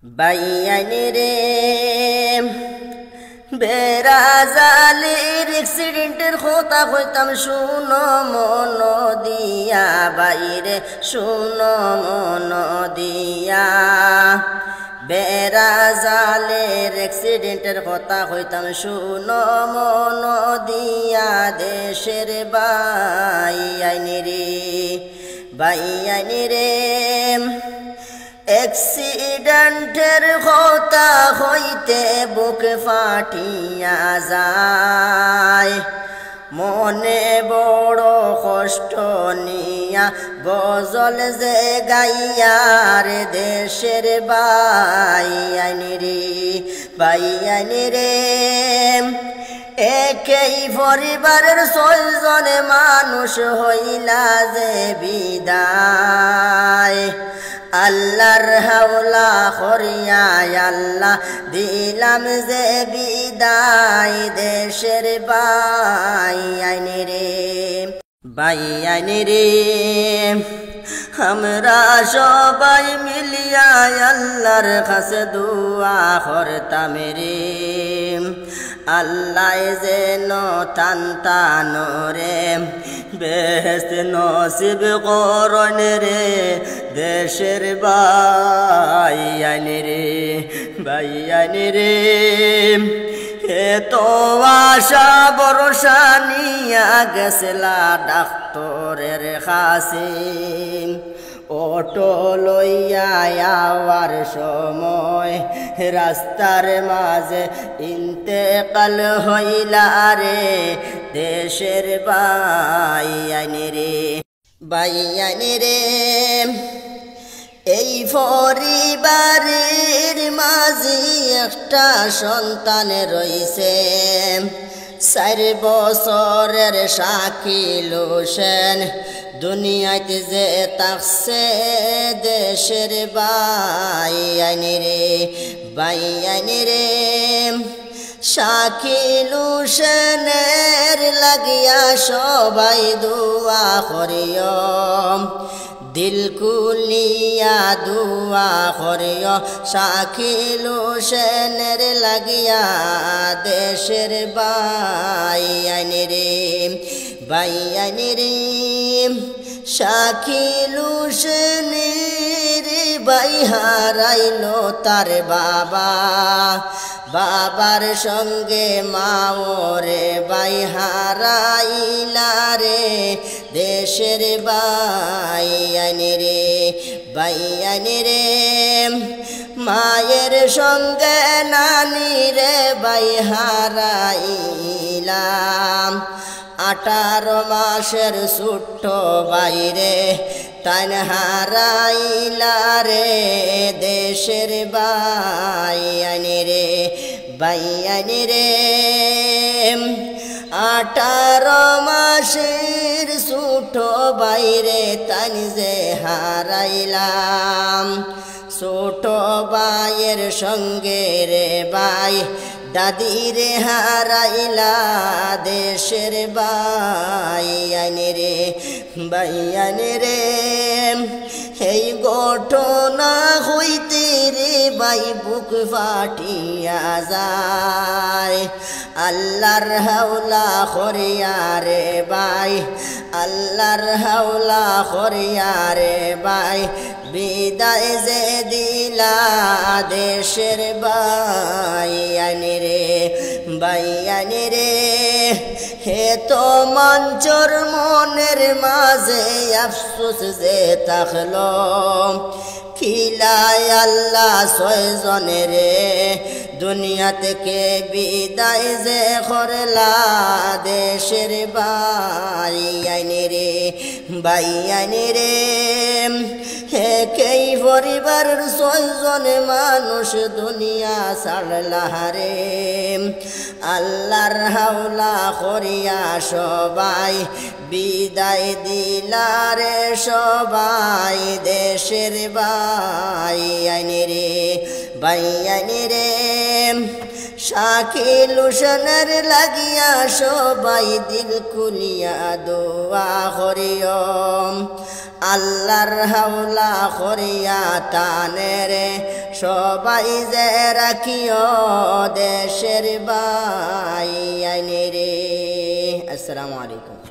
বাইয়ানি রে বেরাজালির অ্যাক্সিডেন্টের কথা কইতাম শুনো মন দিয়া বাইরে শুনো মন দিয়া বেরাজালের অ্যাক্সিডেন্টের কথা কইতাম শুনো মন দিয়া দেশের বাইয়ানি রে অ্যাক্সিডেন্টের কথা হইতে বুক ফাটিয়া যায় মনে বড় কষ্ট নিয়া গজল যে গাইয়ার দেশের বাইয়ানি রে একই পরিবারের 6 জন মানুষ হইলা যে বিদায় আল্লাহর হাওলা করিয়া আল্লাহ দিলাম যে বিদায় দেশের বাইয়ানি রে আমরা সবাই মিলিয়া আল্লাহর কাছে দোয়া করতাম রে আল্লাহ যেন টান রে বেহেশত নসিব করন রে দেশের বাইয়ানি রে এত আশা ভরসা নিয়া গেছলা ডাক্তরের কাছে অটো লইয়া আওয়ার সময় রাস্তার মাঝে ইন্তেকাল হইলা রে দেশের বাইয়ানি রে এই পরিবারের মাঝে একটা সন্তান রইছে 4 বছরের শাকিল হোসেন দুনিয়াতে যে তাকছে দেশের বাইয়ানি রে শাকিল হোসেনের লাগিয়া সবাই দোয়া করিও দিল কুলিয়া দোয়া করিও শাকিল হোসেনের লাগিয়া দেশের বাইয়ানি রে শাকিল হোসেনের বাই হারাইলো তার বাবার সঙ্গে মাওরে বাই হারাইলা রে দেশের বাইয়ানি রে মায়ের সঙ্গে নানি রে বাই হারাইলাম 18 মাসের ছোট্ট বাইরে তান হারাইলা রে দেশের বাইয়ানি রে 18 মাসের ছোট বাইরে তান যে হারাইলাম ছোট বাইয়ের সঙ্গে রে বাই দাদি রে হারাইলা দেশের বাইয়ানি রে এই ঘটনা হইতে রে বাই বুক ফাটিয়া যায় আল্লাহর হাওলা করিয়া রে বাই আল্লাহর হাওলা করিয়া রে বাই বিদায় যে দিলা দেশের বাইয়ানি রে হে তো মঞ্চর মনের মাঝে আফসোস যে থাকলো খিলায় আল্লাহ 6 জনের দুনিয়া থেকে বিদায় যে করলা দেশের বাইয়ানি রে একই পরিবারের 6 জন মানুষ দুনিয়া ছাড়লা রে আল্লাহর হাওলা করিয়া সবাই বিদায় দিলা রে সবাই দেশের বাইয়ানি রে শাকিল হোসেনের লাগিয়া সবাই দিল কুলিয়া দোয়া করিও আল্লাহর হাওলা করিয়া টানে রে সবাই যে রাখিও দেশের বাই আইনে রে। আসসালামু আলাইকুম।